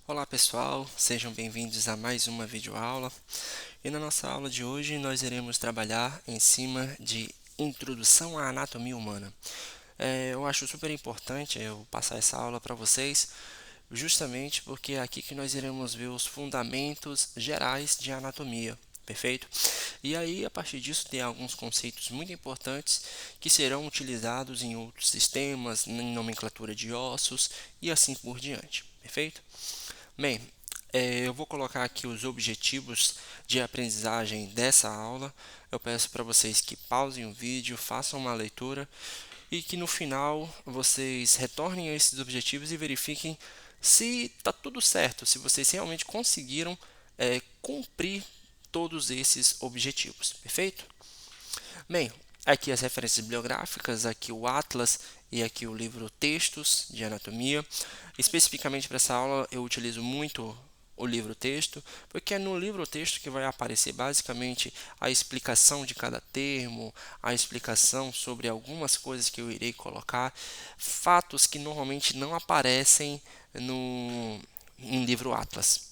Olá pessoal, sejam bem-vindos a mais uma videoaula. E na nossa aula de hoje nós iremos trabalhar em cima de Introdução à Anatomia Humana. Eu acho super importante eu passar essa aula para vocês, justamente porque é aqui que nós iremos ver os fundamentos gerais de anatomia, perfeito? E aí, a partir disso, tem alguns conceitos muito importantes que serão utilizados em outros sistemas, em nomenclatura de ossos e assim por diante, perfeito? Bem, eu vou colocar aqui os objetivos de aprendizagem dessa aula. Eu peço para vocês que pausem o vídeo, façam uma leitura e que no final vocês retornem a esses objetivos e verifiquem se está tudo certo, se vocês realmente conseguiram cumprir todos esses objetivos, perfeito? Bem, aqui as referências bibliográficas, aqui o Atlas e aqui o livro Textos de Anatomia. Especificamente para essa aula eu utilizo muito o livro-texto, porque é no livro-texto que vai aparecer basicamente a explicação de cada termo, a explicação sobre algumas coisas que eu irei colocar, fatos que normalmente não aparecem em livro Atlas.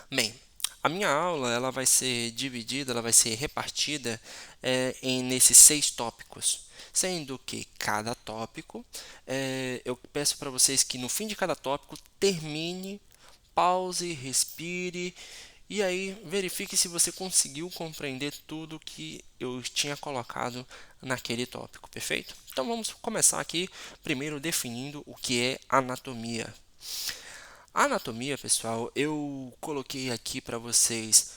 Bem, a minha aula ela vai ser dividida, ela vai ser repartida nesses 6 tópicos, sendo que cada tópico, eu peço para vocês que no fim de cada tópico termine, pause, respire e aí verifique se você conseguiu compreender tudo que eu tinha colocado naquele tópico, perfeito? Então vamos começar aqui primeiro definindo o que é anatomia. A anatomia, pessoal, eu coloquei aqui para vocês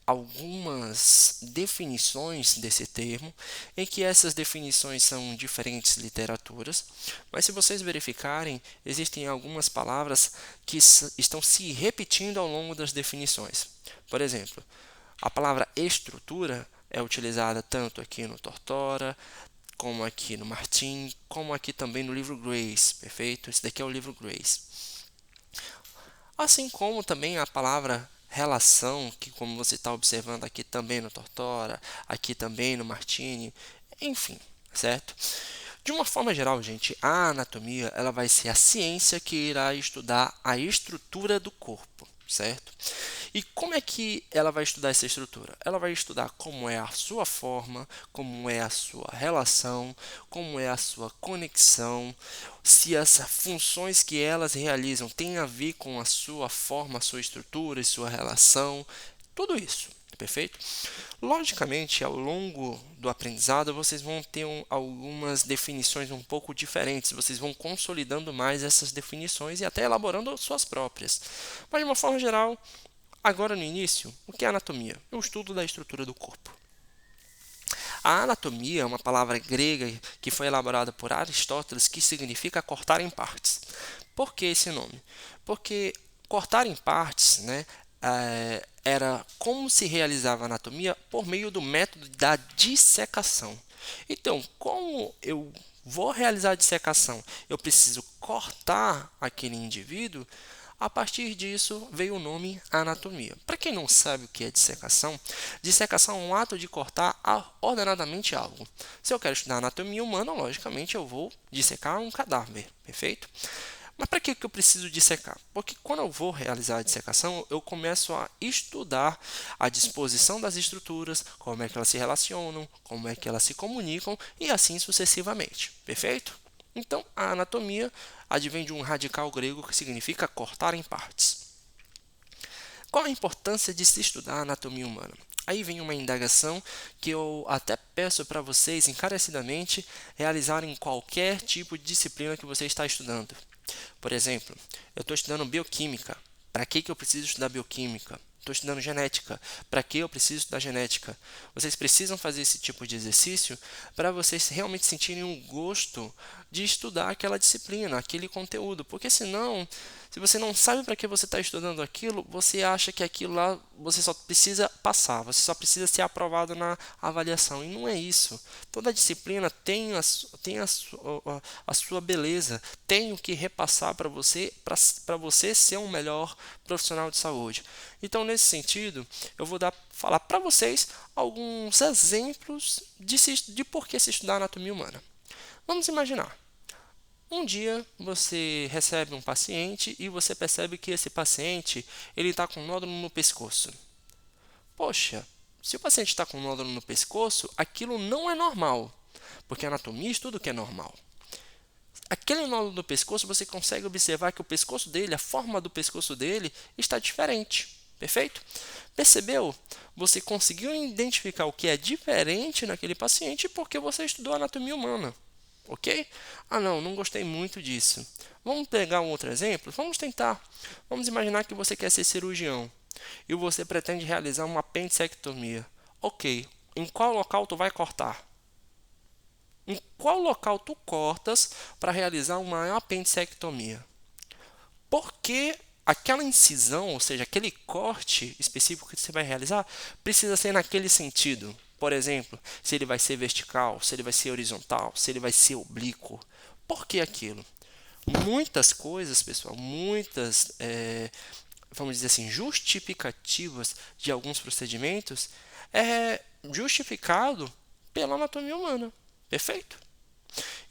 algumas definições desse termo, em que essas definições são diferentes literaturas, mas se vocês verificarem, existem algumas palavras que estão se repetindo ao longo das definições. Por exemplo, a palavra estrutura é utilizada tanto aqui no Tortora, como aqui no Martin, como aqui também no livro Grace, perfeito? Esse daqui é o livro Grace. Assim como também a palavra relação, que como você está observando aqui também no Tortora, aqui também no Martini, enfim, certo? De uma forma geral, gente, a anatomia ela vai ser a ciência que irá estudar a estrutura do corpo, certo? E como é que ela vai estudar essa estrutura? Ela vai estudar como é a sua forma, como é a sua relação, como é a sua conexão, se as funções que elas realizam têm a ver com a sua forma, a sua estrutura e sua relação, tudo isso. Perfeito? Logicamente, ao longo do aprendizado, vocês vão ter algumas definições um pouco diferentes, vocês vão consolidando mais essas definições e até elaborando suas próprias. Mas, de uma forma geral, agora no início, o que é anatomia? É o estudo da estrutura do corpo. A anatomia é uma palavra grega que foi elaborada por Aristóteles que significa cortar em partes. Por que esse nome? Porque cortar em partes, né, era como se realizava a anatomia por meio do método da dissecação. Então, como eu vou realizar a dissecação, eu preciso cortar aquele indivíduo. A partir disso veio o nome anatomia. Para quem não sabe o que é dissecação é um ato de cortar ordenadamente algo. Se eu quero estudar anatomia humana, logicamente eu vou dissecar um cadáver, perfeito? Mas para que eu preciso dissecar? Porque quando eu vou realizar a dissecação, eu começo a estudar a disposição das estruturas, como é que elas se relacionam, como é que elas se comunicam e assim sucessivamente, perfeito? Então, a anatomia advém de um radical grego que significa cortar em partes. Qual a importância de se estudar a anatomia humana? Aí vem uma indagação que eu até peço para vocês encarecidamente realizarem qualquer tipo de disciplina que você está estudando. Por exemplo, eu estou estudando bioquímica. Para que eu preciso estudar bioquímica? Estou estudando genética. Para que eu preciso estudar genética? Vocês precisam fazer esse tipo de exercício para vocês realmente sentirem o gosto de estudar aquela disciplina, aquele conteúdo. Porque senão, se você não sabe para que você está estudando aquilo, você acha que aquilo lá você só precisa passar, você só precisa ser aprovado na avaliação. E não é isso. Toda disciplina tem a sua beleza, tem o que repassar para você ser um melhor profissional de saúde. Então, nesse sentido, eu vou falar para vocês alguns exemplos de por que se estudar anatomia humana. Vamos imaginar. Um dia você recebe um paciente e você percebe que esse paciente ele está com um nódulo no pescoço. Poxa, se o paciente está com um nódulo no pescoço, aquilo não é normal, porque a anatomia estuda o que é normal. Aquele nódulo no pescoço, você consegue observar que o pescoço dele, a forma do pescoço dele está diferente. Perfeito? Percebeu? Você conseguiu identificar o que é diferente naquele paciente porque você estudou anatomia humana. Ok? Ah, não gostei muito disso. Vamos pegar um outro exemplo? Vamos tentar. Vamos imaginar que você quer ser cirurgião e você pretende realizar uma apendicectomia. Ok, em qual local tu vai cortar? Em qual local tu cortas para realizar uma apendicectomia? Porque aquela incisão, ou seja, aquele corte específico que você vai realizar, precisa ser naquele sentido. Por exemplo, se ele vai ser vertical, se ele vai ser horizontal, se ele vai ser oblíquo. Por que aquilo? Muitas coisas, pessoal, vamos dizer assim, justificativas de alguns procedimentos é justificado pela anatomia humana. Perfeito?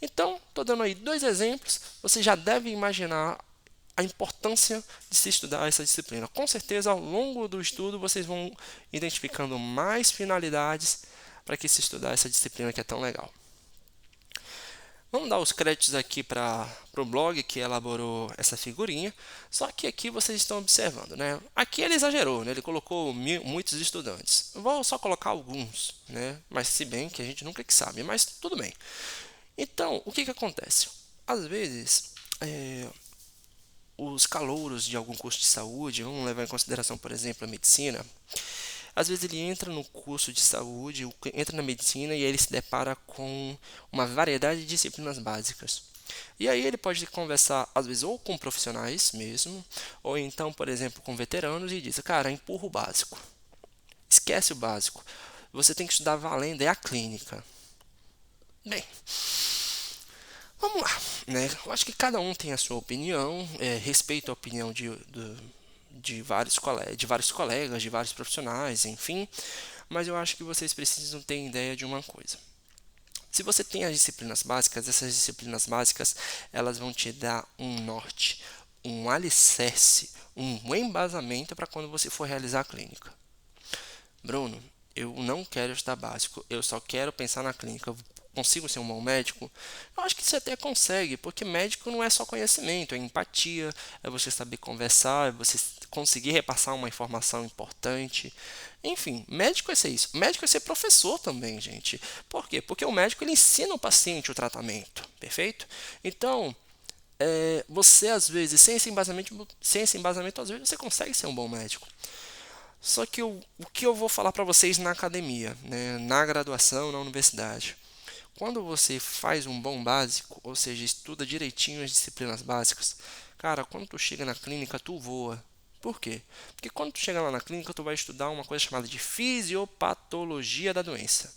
Então, estou dando aí 2 exemplos, você já deve imaginar a importância de se estudar essa disciplina. Com certeza, ao longo do estudo, vocês vão identificando mais finalidades para que se estudar essa disciplina que é tão legal. Vamos dar os créditos aqui para o blog que elaborou essa figurinha. Só que aqui vocês estão observando, né? Aqui ele exagerou, né? Ele colocou muitos estudantes. Eu vou só colocar alguns, né? Mas se bem que a gente nunca que sabe, mas tudo bem. Então, o que acontece? Às vezes, os calouros de algum curso de saúde, vamos levar em consideração, por exemplo, a medicina, às vezes ele entra no curso de saúde, entra na medicina e aí ele se depara com uma variedade de disciplinas básicas. E aí ele pode conversar, às vezes, ou com profissionais mesmo, ou então, por exemplo, com veteranos e diz, cara, empurra o básico. Esquece o básico. Você tem que estudar valendo, é a clínica. Bem, vamos lá, né? Eu acho que cada um tem a sua opinião, respeito a opinião de vários colegas, de vários profissionais, enfim, mas eu acho que vocês precisam ter ideia de uma coisa. Se você tem as disciplinas básicas, essas disciplinas básicas, elas vão te dar um norte, um alicerce, um embasamento para quando você for realizar a clínica. Bruno, eu não quero estudar básico, eu só quero pensar na clínica. Eu consigo ser um bom médico? Eu acho que você até consegue, porque médico não é só conhecimento, é empatia, é você saber conversar, é você conseguir repassar uma informação importante. Enfim, médico é ser isso. Médico é ser professor também, gente. Por quê? Porque o médico ele ensina o paciente o tratamento, perfeito? Então, você às vezes, sem esse embasamento, às vezes você consegue ser um bom médico. Só que o que eu vou falar para vocês na academia, né, na graduação, na universidade. Quando você faz um bom básico, ou seja, estuda direitinho as disciplinas básicas, cara, quando tu chega na clínica, tu voa. Por quê? Porque quando tu chega lá na clínica, tu vai estudar uma coisa chamada de fisiopatologia da doença.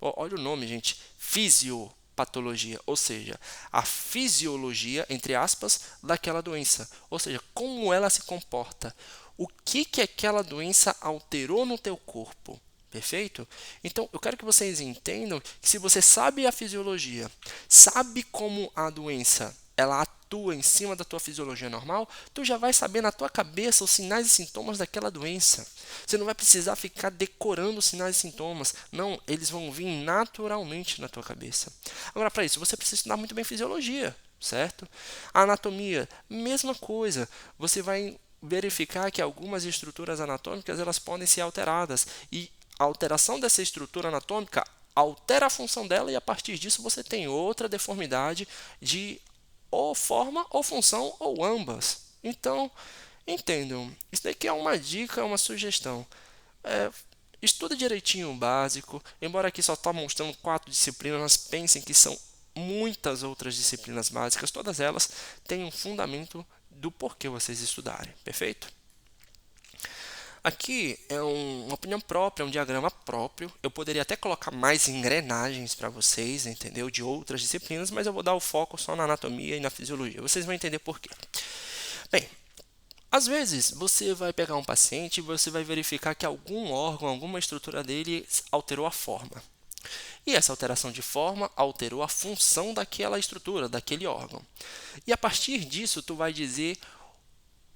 Olha o nome, gente, fisiopatologia, ou seja, a fisiologia, entre aspas, daquela doença, ou seja, como ela se comporta, o que aquela doença alterou no teu corpo. Perfeito? Então, eu quero que vocês entendam que se você sabe a fisiologia, sabe como a doença ela atua em cima da tua fisiologia normal, tu já vai saber na tua cabeça os sinais e sintomas daquela doença. Você não vai precisar ficar decorando os sinais e sintomas. Não, eles vão vir naturalmente na tua cabeça. Agora, para isso, você precisa estudar muito bem fisiologia, certo? A anatomia, mesma coisa. Você vai verificar que algumas estruturas anatômicas elas podem ser alteradas e a alteração dessa estrutura anatômica altera a função dela e a partir disso você tem outra deformidade de ou forma ou função ou ambas. Então, entendam, isso daqui é uma dica, é uma sugestão. Estuda direitinho o básico, embora aqui só está mostrando 4 disciplinas, mas pensem que são muitas outras disciplinas básicas, todas elas têm um fundamento do porquê vocês estudarem, perfeito? Aqui é uma opinião própria, um diagrama próprio. Eu poderia até colocar mais engrenagens para vocês, entendeu? De outras disciplinas, mas eu vou dar o foco só na anatomia e na fisiologia. Vocês vão entender por quê. Bem, às vezes você vai pegar um paciente e você vai verificar que algum órgão, alguma estrutura dele alterou a forma. E essa alteração de forma alterou a função daquela estrutura, daquele órgão. E a partir disso, tu vai dizer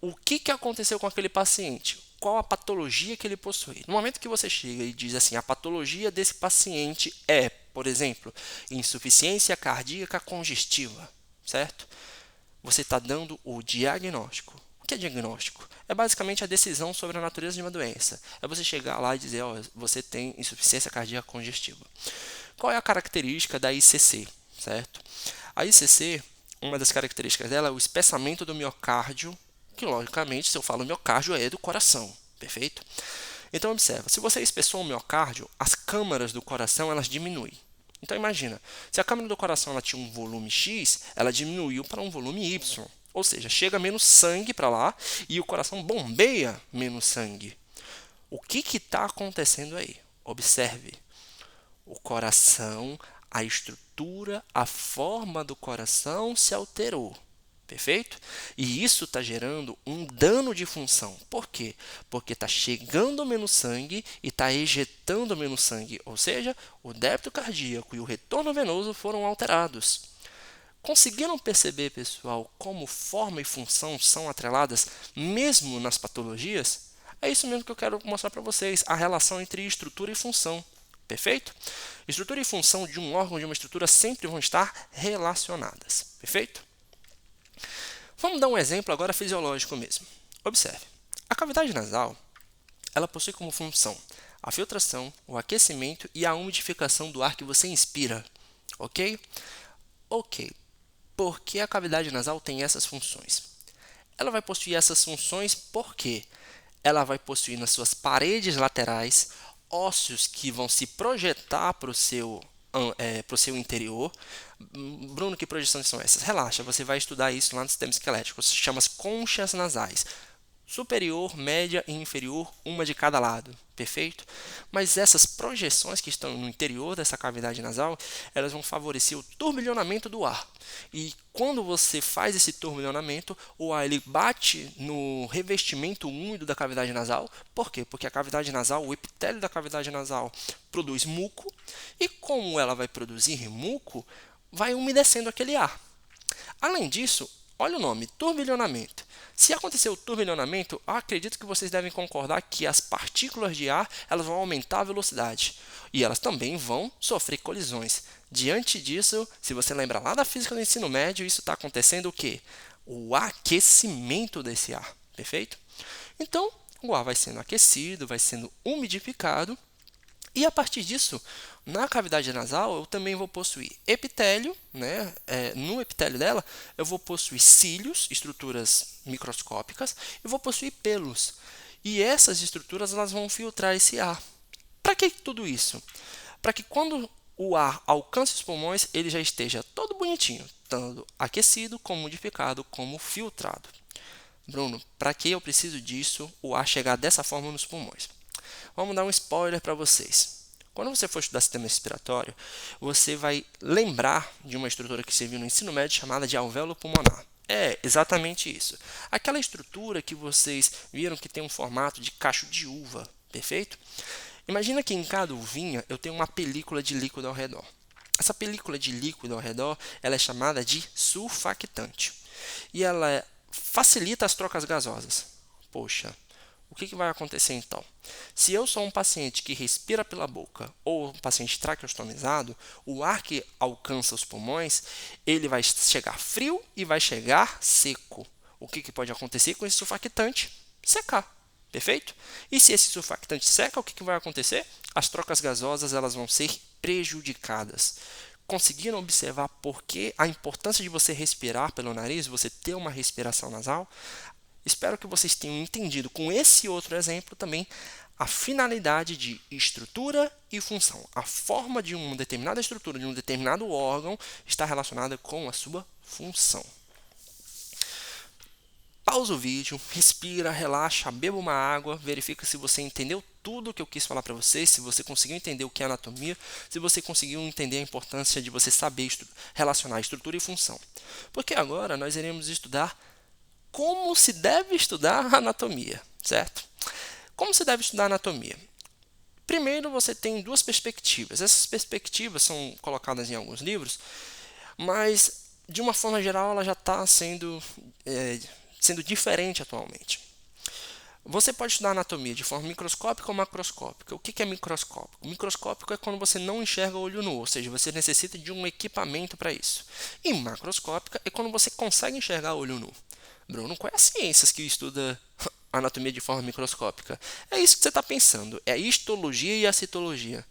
o que aconteceu com aquele paciente, qual a patologia que ele possui. No momento que você chega e diz assim, a patologia desse paciente é, por exemplo, insuficiência cardíaca congestiva, certo? Você está dando o diagnóstico. O que é diagnóstico? É basicamente a decisão sobre a natureza de uma doença. É você chegar lá e dizer, ó, você tem insuficiência cardíaca congestiva. Qual é a característica da ICC, certo? A ICC, uma das características dela é o espessamento do miocárdio, que logicamente, se eu falo miocárdio, é do coração, perfeito? Então, observa, se você espessou o miocárdio, as câmaras do coração elas diminuem. Então, imagina, se a câmara do coração ela tinha um volume X, ela diminuiu para um volume Y. Ou seja, chega menos sangue para lá e o coração bombeia menos sangue. O que está acontecendo aí? Observe. O coração, a estrutura, a forma do coração se alterou. Perfeito? E isso está gerando um dano de função. Por quê? Porque está chegando menos sangue e está ejetando menos sangue. Ou seja, o débito cardíaco e o retorno venoso foram alterados. Conseguiram perceber, pessoal, como forma e função são atreladas mesmo nas patologias? É isso mesmo que eu quero mostrar para vocês, a relação entre estrutura e função. Perfeito? Estrutura e função de um órgão, de uma estrutura, sempre vão estar relacionadas. Perfeito? Vamos dar um exemplo agora fisiológico mesmo. Observe. A cavidade nasal, ela possui como função a filtração, o aquecimento e a umidificação do ar que você inspira. Ok? Ok. Por que a cavidade nasal tem essas funções? Ela vai possuir essas funções porque ela vai possuir nas suas paredes laterais ósseos que vão se projetar para o seu interior. Bruno, que projeções são essas? Relaxa, você vai estudar isso lá no sistema esquelético. Se chama as conchas nasais. Superior, média e inferior, uma de cada lado, perfeito? Mas essas projeções que estão no interior dessa cavidade nasal, elas vão favorecer o turbilhonamento do ar. E quando você faz esse turbilhonamento, o ar ele bate no revestimento úmido da cavidade nasal. Por quê? Porque a cavidade nasal, o epitélio da cavidade nasal produz muco, e como ela vai produzir muco, vai umedecendo aquele ar. Além disso, olha o nome, turbilhonamento. Se acontecer o turbilhonamento, acredito que vocês devem concordar que as partículas de ar elas vão aumentar a velocidade e elas também vão sofrer colisões. Diante disso, se você lembra lá da física do ensino médio, isso está acontecendo o quê? O aquecimento desse ar, perfeito? Então, o ar vai sendo aquecido, vai sendo umidificado e a partir disso, na cavidade nasal, eu também vou possuir epitélio, né? No epitélio dela, eu vou possuir cílios, estruturas microscópicas, e vou possuir pelos. E essas estruturas elas vão filtrar esse ar. Para que tudo isso? Para que quando o ar alcance os pulmões, ele já esteja todo bonitinho, tanto aquecido, como modificado, como filtrado. Bruno, para que eu preciso disso, o ar chegar dessa forma nos pulmões? Vamos dar um spoiler para vocês. Quando você for estudar sistema respiratório, você vai lembrar de uma estrutura que você viu no ensino médio chamada de alvéolo pulmonar. É exatamente isso. Aquela estrutura que vocês viram que tem um formato de cacho de uva, perfeito? Imagina que em cada uvinha eu tenho uma película de líquido ao redor. Essa película de líquido ao redor ela é chamada de surfactante. E ela facilita as trocas gasosas. Poxa, o que vai acontecer então? Se eu sou um paciente que respira pela boca ou um paciente traqueostomizado, o ar que alcança os pulmões, ele vai chegar frio e vai chegar seco. O que pode acontecer com esse surfactante? Secar, perfeito? E se esse surfactante seca, o que vai acontecer? As trocas gasosas elas vão ser prejudicadas. Conseguiram observar por que a importância de você respirar pelo nariz, você ter uma respiração nasal? Espero que vocês tenham entendido com esse outro exemplo também a finalidade de estrutura e função. A forma de uma determinada estrutura, de um determinado órgão, está relacionada com a sua função. Pausa o vídeo, respira, relaxa, beba uma água, verifica se você entendeu tudo o que eu quis falar para vocês, se você conseguiu entender o que é anatomia, se você conseguiu entender a importância de você saber relacionar estrutura e função. Porque agora nós iremos estudar como se deve estudar a anatomia, certo? Como se deve estudar a anatomia? Primeiro, você tem duas perspectivas. Essas perspectivas são colocadas em alguns livros, mas de uma forma geral ela já está sendo diferente atualmente. Você pode estudar anatomia de forma microscópica ou macroscópica. O que é microscópico? Microscópico é quando você não enxerga olho nu, ou seja, você necessita de um equipamento para isso. E macroscópica é quando você consegue enxergar olho nu. Bruno, quais as ciências que estuda anatomia de forma microscópica? É isso que você está pensando, é a histologia e a citologia.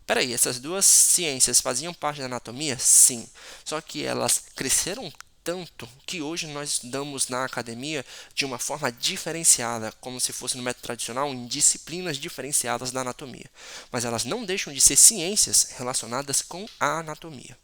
Peraí, essas duas ciências faziam parte da anatomia? Sim. Só que elas cresceram tanto que hoje nós estudamos na academia de uma forma diferenciada, como se fosse no método tradicional, em disciplinas diferenciadas da anatomia. Mas elas não deixam de ser ciências relacionadas com a anatomia.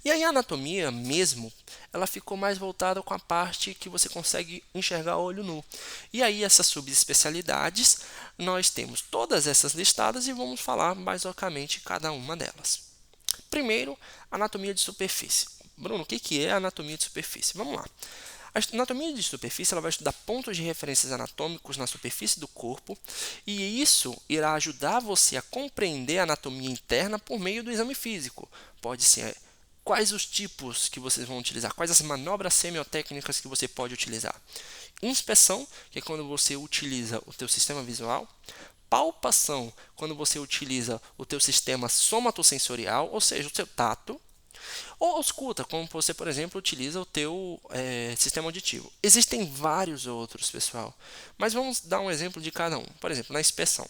E aí a anatomia mesmo, ela ficou mais voltada com a parte que você consegue enxergar a olho nu. E aí essas subespecialidades, nós temos todas essas listadas e vamos falar mais localmente cada uma delas. Primeiro, anatomia de superfície. Bruno, o que é anatomia de superfície? Vamos lá. A anatomia de superfície ela vai estudar pontos de referências anatômicos na superfície do corpo e isso irá ajudar você a compreender a anatomia interna por meio do exame físico. Pode ser quais os tipos que vocês vão utilizar, quais as manobras semiotécnicas que você pode utilizar. Inspeção, que é quando você utiliza o teu sistema visual. Palpação, quando você utiliza o teu sistema somatosensorial, ou seja, o seu tato. Ou escuta, como você, por exemplo, utiliza o teu sistema auditivo. Existem vários outros, pessoal, mas vamos dar um exemplo de cada um. Por exemplo, na inspeção.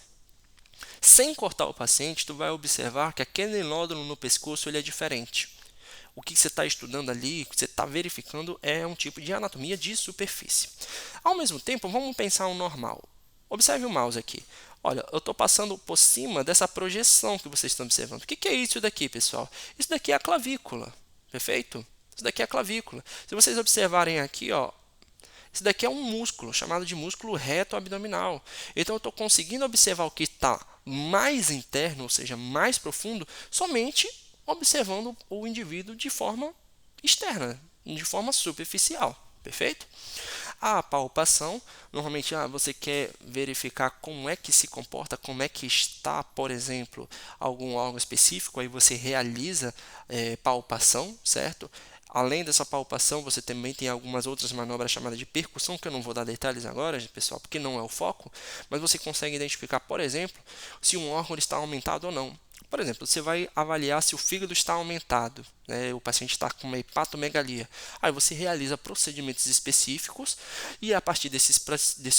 Sem cortar o paciente, tu vai observar que aquele nódulo no pescoço ele é diferente. O que você está estudando ali, o que você está verificando é um tipo de anatomia de superfície. Ao mesmo tempo, vamos pensar um normal. Observe o mouse aqui. Olha, eu estou passando por cima dessa projeção que vocês estão observando. O que é isso daqui, pessoal? Isso daqui é a clavícula, perfeito? Isso daqui é a clavícula. Se vocês observarem aqui, ó, isso daqui é um músculo, chamado de músculo reto abdominal. Então, eu estou conseguindo observar o que está mais interno, ou seja, mais profundo, somente observando o indivíduo de forma externa, de forma superficial, perfeito? A palpação, normalmente você quer verificar como é que se comporta, como é que está, por exemplo, algum órgão específico, aí você realiza palpação, certo? Além dessa palpação, você também tem algumas outras manobras chamadas de percussão, que eu não vou dar detalhes agora, pessoal, porque não é o foco, mas você consegue identificar, por exemplo, se um órgão está aumentado ou não. Por exemplo, você vai avaliar se o fígado está aumentado, né? O paciente está com uma hepatomegalia. Aí você realiza procedimentos específicos e a partir desses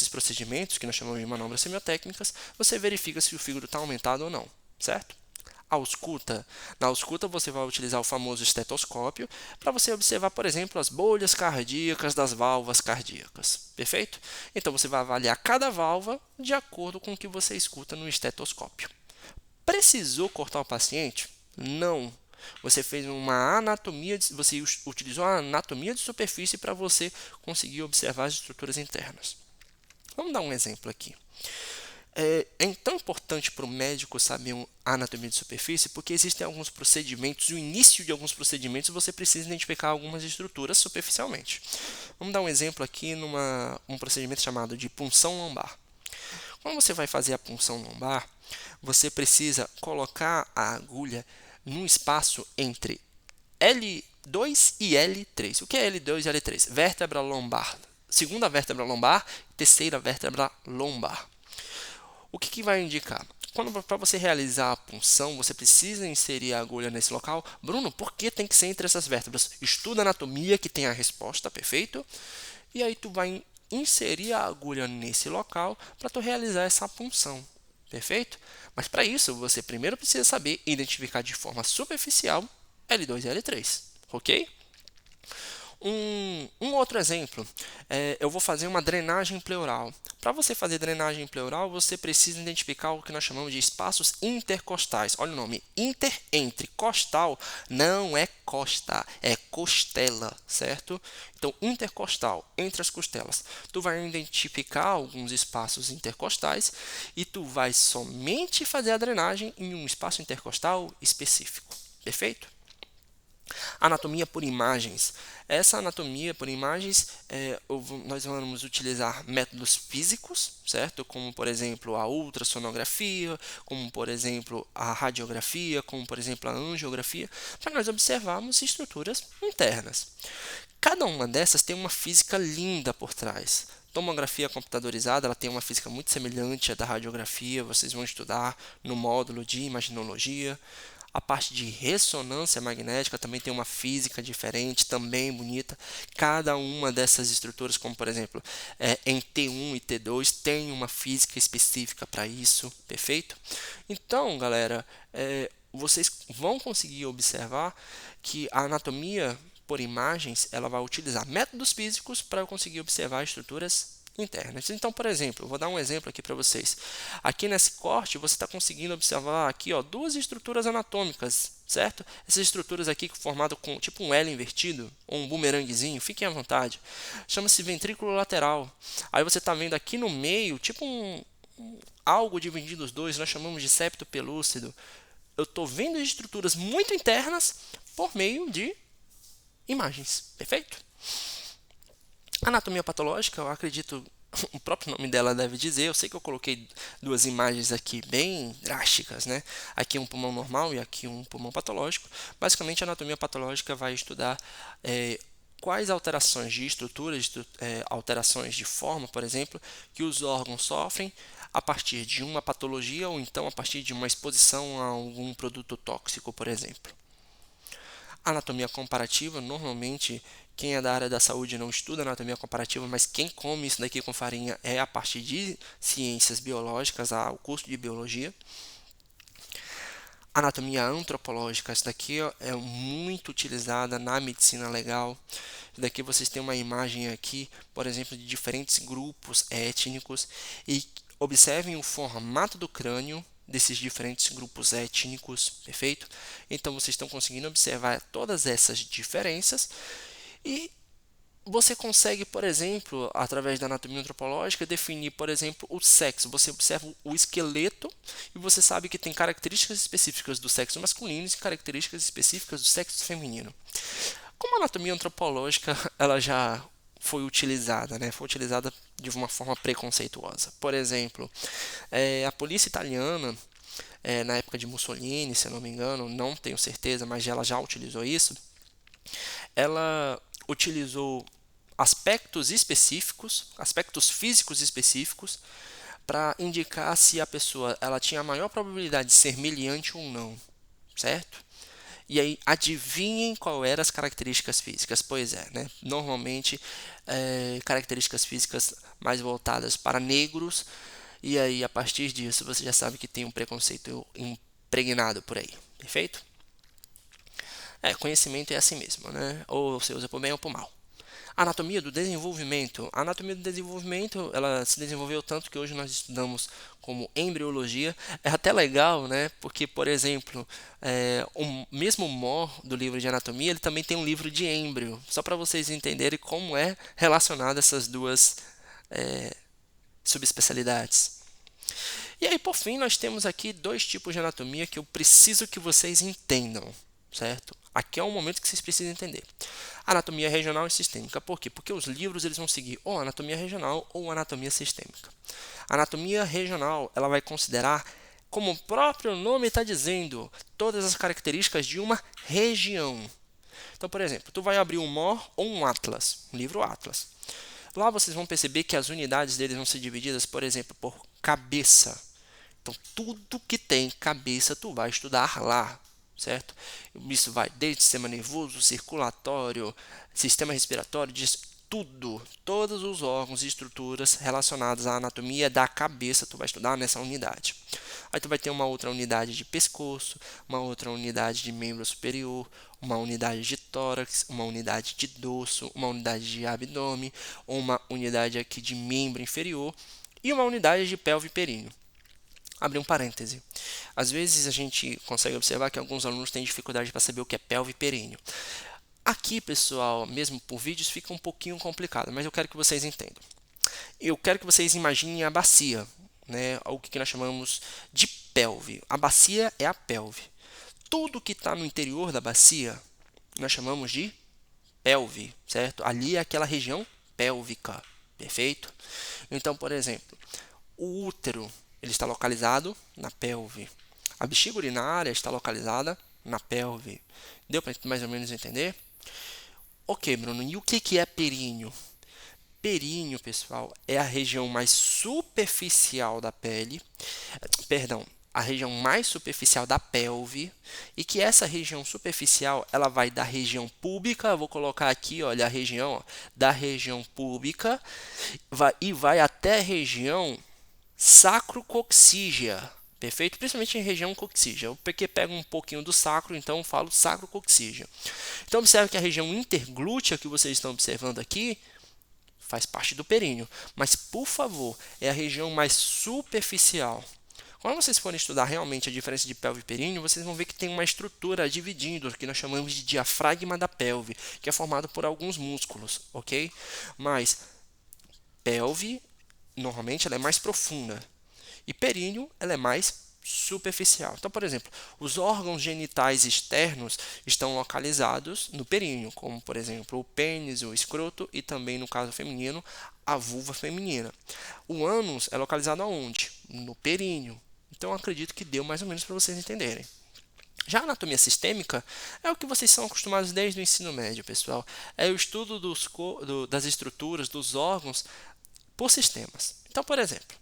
procedimentos, que nós chamamos de manobras semiotécnicas, você verifica se o fígado está aumentado ou não, certo? A ausculta. Na ausculta você vai utilizar o famoso estetoscópio para você observar, por exemplo, as bolhas cardíacas das válvulas cardíacas. Perfeito? Então você vai avaliar cada válvula de acordo com o que você escuta no estetoscópio. Precisou cortar o paciente? Não. Você fez uma anatomia, você utilizou a anatomia de superfície para você conseguir observar as estruturas internas. Vamos dar um exemplo aqui. É tão importante para o médico saber a anatomia de superfície porque existem alguns procedimentos, o início de alguns procedimentos você precisa identificar algumas estruturas superficialmente. Vamos dar um exemplo aqui um procedimento chamado de punção lombar. Quando você vai fazer a punção lombar, você precisa colocar a agulha num espaço entre L2 e L3. O que é L2 e L3? Vértebra lombar. Segunda vértebra lombar, terceira vértebra lombar. O que vai indicar? Para você realizar a punção, você precisa inserir a agulha nesse local. Bruno, por que tem que ser entre essas vértebras? Estuda anatomia que tem a resposta, perfeito? E aí tu vai inserir a agulha nesse local para tu realizar essa punção, perfeito? Mas para isso, você primeiro precisa saber identificar de forma superficial L2 e L3, ok? Um outro exemplo, eu vou fazer uma drenagem pleural. Para você fazer drenagem pleural, você precisa identificar o que nós chamamos de espaços intercostais. Olha o nome, entre, costal não é costa, é costela, certo? Então, intercostal, entre as costelas. Tu vai identificar alguns espaços intercostais e tu vai somente fazer a drenagem em um espaço intercostal específico, perfeito? Anatomia por imagens. Essa anatomia por imagens, nós vamos utilizar métodos físicos, certo? Como, por exemplo, a ultrassonografia, como, por exemplo, a radiografia, como, por exemplo, a angiografia, para nós observarmos estruturas internas. Cada uma dessas tem uma física linda por trás. Tomografia computadorizada, ela tem uma física muito semelhante à da radiografia, vocês vão estudar no módulo de imaginologia. A parte de ressonância magnética também tem uma física diferente, também bonita. Cada uma dessas estruturas, como por exemplo, em T1 e T2, tem uma física específica para isso, perfeito? Então, galera, vocês vão conseguir observar que a anatomia por imagens, ela vai utilizar métodos físicos para eu conseguir observar estruturas internas. Então, por exemplo, eu vou dar um exemplo aqui para vocês. Aqui nesse corte, você está conseguindo observar aqui, ó, duas estruturas anatômicas, certo? Essas estruturas aqui formadas com tipo um L invertido, ou um bumeranguezinho, fiquem à vontade. Chama-se ventrículo lateral. Aí você está vendo aqui no meio, tipo algo dividindo os dois, nós chamamos de septo pelúcido. Eu estou vendo estruturas muito internas por meio de imagens, perfeito? Anatomia patológica, eu acredito, o próprio nome dela deve dizer, eu sei que eu coloquei duas imagens aqui bem drásticas, né? Aqui um pulmão normal e aqui um pulmão patológico. Basicamente, a anatomia patológica vai estudar quais alterações de estrutura, alterações de forma, por exemplo, que os órgãos sofrem a partir de uma patologia ou então a partir de uma exposição a algum produto tóxico, por exemplo. Anatomia comparativa, normalmente quem é da área da saúde não estuda anatomia comparativa, mas quem come isso daqui com farinha é a partir de ciências biológicas, o curso de biologia. Anatomia antropológica, isso daqui é muito utilizada na medicina legal. Isso daqui vocês têm uma imagem aqui, por exemplo, de diferentes grupos étnicos e observem o formato do crânio desses diferentes grupos étnicos, perfeito? Então vocês estão conseguindo observar todas essas diferenças e você consegue, por exemplo, através da anatomia antropológica, definir, por exemplo, o sexo. Você observa o esqueleto e você sabe que tem características específicas do sexo masculino e características específicas do sexo feminino. Como a anatomia antropológica ela já foi utilizada, né? Foi utilizada de uma forma preconceituosa. Por exemplo, a polícia italiana, na época de Mussolini, se eu não me engano, não tenho certeza, mas ela já utilizou isso. Ela utilizou aspectos específicos, aspectos físicos específicos, para indicar se a pessoa ela tinha a maior probabilidade de ser meliante ou não, certo? E aí, adivinhem qual eram as características físicas? Pois é, né? Normalmente, características físicas mais voltadas para negros. E aí, a partir disso, você já sabe que tem um preconceito impregnado por aí. Perfeito? Conhecimento é assim mesmo, né? Ou você usa por bem ou por mal. Anatomia do desenvolvimento. A anatomia do desenvolvimento, ela se desenvolveu tanto que hoje nós estudamos como embriologia. É até legal, né? Porque, por exemplo, o mesmo Moore do livro de anatomia, ele também tem um livro de êmbrio. Só para vocês entenderem como é relacionado essas duas subespecialidades. E aí, por fim, nós temos aqui dois tipos de anatomia que eu preciso que vocês entendam, certo? Aqui é um momento que vocês precisam entender. Anatomia regional e sistêmica. Por quê? Porque os livros eles vão seguir ou anatomia regional ou anatomia sistêmica. A anatomia regional ela vai considerar, como o próprio nome está dizendo, todas as características de uma região. Então, por exemplo, tu vai abrir um MOR ou um Atlas, um livro Atlas. Lá vocês vão perceber que as unidades deles vão ser divididas, por exemplo, por cabeça. Então, tudo que tem cabeça, tu vai estudar lá, certo? Isso vai desde sistema nervoso, circulatório, sistema respiratório, tudo, todos os órgãos e estruturas relacionadas à anatomia da cabeça, tu vai estudar nessa unidade. Aí tu vai ter uma outra unidade de pescoço, uma outra unidade de membro superior, uma unidade de tórax, uma unidade de dorso, uma unidade de abdômen, uma unidade aqui de membro inferior e uma unidade de pelve e períneo. Abrir um parêntese. Às vezes a gente consegue observar que alguns alunos têm dificuldade para saber o que é pelve e períneo. Aqui, pessoal, mesmo por vídeos, fica um pouquinho complicado, mas eu quero que vocês entendam. Eu quero que vocês imaginem a bacia, né? O que nós chamamos de pelve. A bacia é a pelve. Tudo que está no interior da bacia, nós chamamos de pelve, certo? Ali é aquela região pélvica, perfeito? Então, por exemplo, o útero ele está localizado na pelve. A bexiga urinária está localizada na pelve. Deu para mais ou menos entender? Ok, Bruno, e o que é períneo? Períneo, pessoal, é a região mais superficial da pele, perdão, a região mais superficial da pelve, e que essa região superficial, ela vai da região púbica, vou colocar aqui, olha, a região ó, da região púbica, vai até a região sacrococcígea, perfeito? Principalmente em região coccígea, porque pega um pouquinho do sacro, então eu falo sacrococcígea. Então observe que a região interglútea que vocês estão observando aqui faz parte do períneo, mas por favor, é a região mais superficial. Quando vocês forem estudar realmente a diferença de pelve e períneo, vocês vão ver que tem uma estrutura dividindo, que nós chamamos de diafragma da pelve, que é formado por alguns músculos, ok? Mas pelve, normalmente, ela é mais profunda, e períneo, ela é mais superficial. Então, por exemplo, os órgãos genitais externos estão localizados no períneo, como, por exemplo, o pênis, o escroto e também, no caso feminino, a vulva feminina. O ânus é localizado aonde? No períneo. Então, eu acredito que deu mais ou menos para vocês entenderem. Já a anatomia sistêmica é o que vocês são acostumados desde o ensino médio, pessoal. É o estudo das estruturas, dos órgãos por sistemas. Então, por exemplo,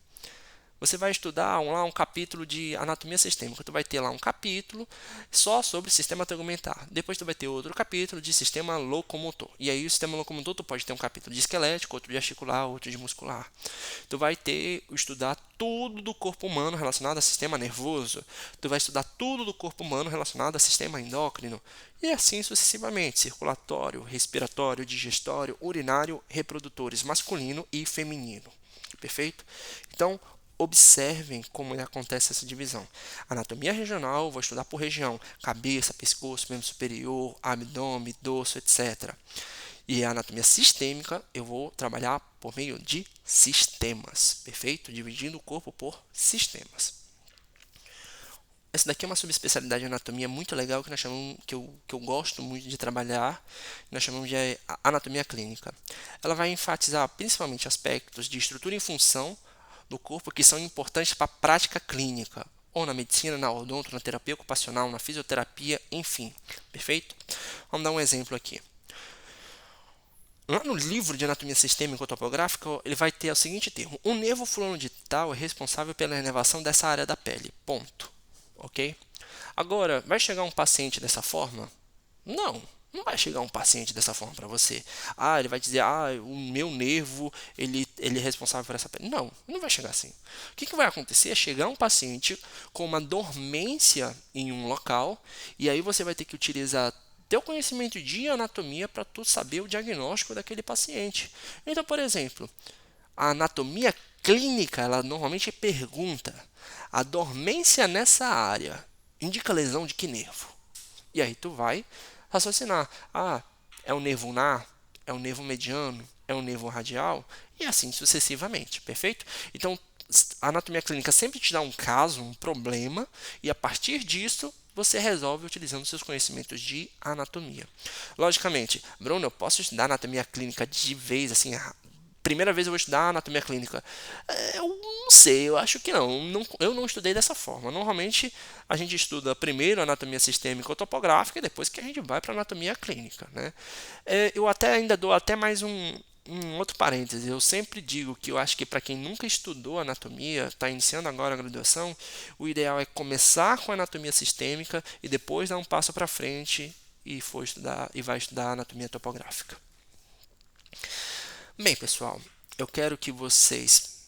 você vai estudar lá um capítulo de anatomia sistêmica. Tu vai ter lá um capítulo só sobre sistema tegumentar. Depois tu vai ter outro capítulo de sistema locomotor. E aí o sistema locomotor tu pode ter um capítulo de esquelético, outro de articular, outro de muscular. Tu vai estudar tudo do corpo humano relacionado ao sistema nervoso. Tu vai estudar tudo do corpo humano relacionado ao sistema endócrino. E assim sucessivamente, circulatório, respiratório, digestório, urinário, reprodutores masculino e feminino. Perfeito? Então, observem como acontece essa divisão. Anatomia regional, vou estudar por região, cabeça, pescoço, membro superior, abdômen, dorso, etc. E a anatomia sistêmica, eu vou trabalhar por meio de sistemas, perfeito? Dividindo o corpo por sistemas. Essa daqui é uma subespecialidade de anatomia muito legal que nós chamamos, que eu gosto muito de trabalhar, nós chamamos de anatomia clínica. Ela vai enfatizar principalmente aspectos de estrutura e função do corpo que são importantes para a prática clínica, ou na medicina, na odonto, na terapia ocupacional, na fisioterapia, enfim, perfeito? Vamos dar um exemplo aqui. Lá no livro de anatomia sistêmica ou topográfica, ele vai ter o seguinte termo: o nervo fulano de tal é responsável pela inervação dessa área da pele, ponto, ok? Agora, vai chegar um paciente dessa forma? Não vai chegar um paciente dessa forma para você. Ele vai dizer, o meu nervo, ele é responsável por essa pele. Não vai chegar assim. O que vai acontecer é chegar um paciente com uma dormência em um local, e aí você vai ter que utilizar teu conhecimento de anatomia para tu saber o diagnóstico daquele paciente. Então, por exemplo, a anatomia clínica, ela normalmente pergunta, a dormência nessa área indica lesão de que nervo? E aí tu vai raciocinar. É o nervo ulnar? É o nervo mediano? É o nervo radial? E assim sucessivamente, perfeito? Então, a anatomia clínica sempre te dá um caso, um problema, e a partir disso você resolve utilizando seus conhecimentos de anatomia. Logicamente, Bruno, eu posso estudar anatomia clínica de vez, assim, primeira vez eu vou estudar anatomia clínica. Eu não sei, eu acho que eu não estudei dessa forma. Normalmente a gente estuda primeiro anatomia sistêmica ou topográfica e depois que a gente vai para anatomia clínica, né? Eu ainda dou até mais um outro parêntese. Eu sempre digo que eu acho que para quem nunca estudou anatomia, está iniciando agora a graduação, o ideal é começar com a anatomia sistêmica e depois dar um passo para frente e vai estudar anatomia topográfica. Bem, pessoal, eu quero que vocês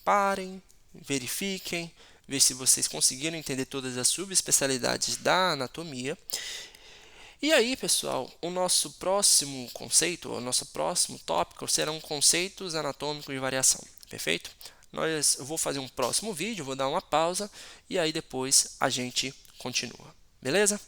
parem, verifiquem, ver se vocês conseguiram entender todas as subespecialidades da anatomia. E aí, pessoal, o nosso próximo conceito, o nosso próximo tópico serão conceitos anatômicos de variação, perfeito? Eu vou fazer um próximo vídeo, vou dar uma pausa e aí depois a gente continua, beleza?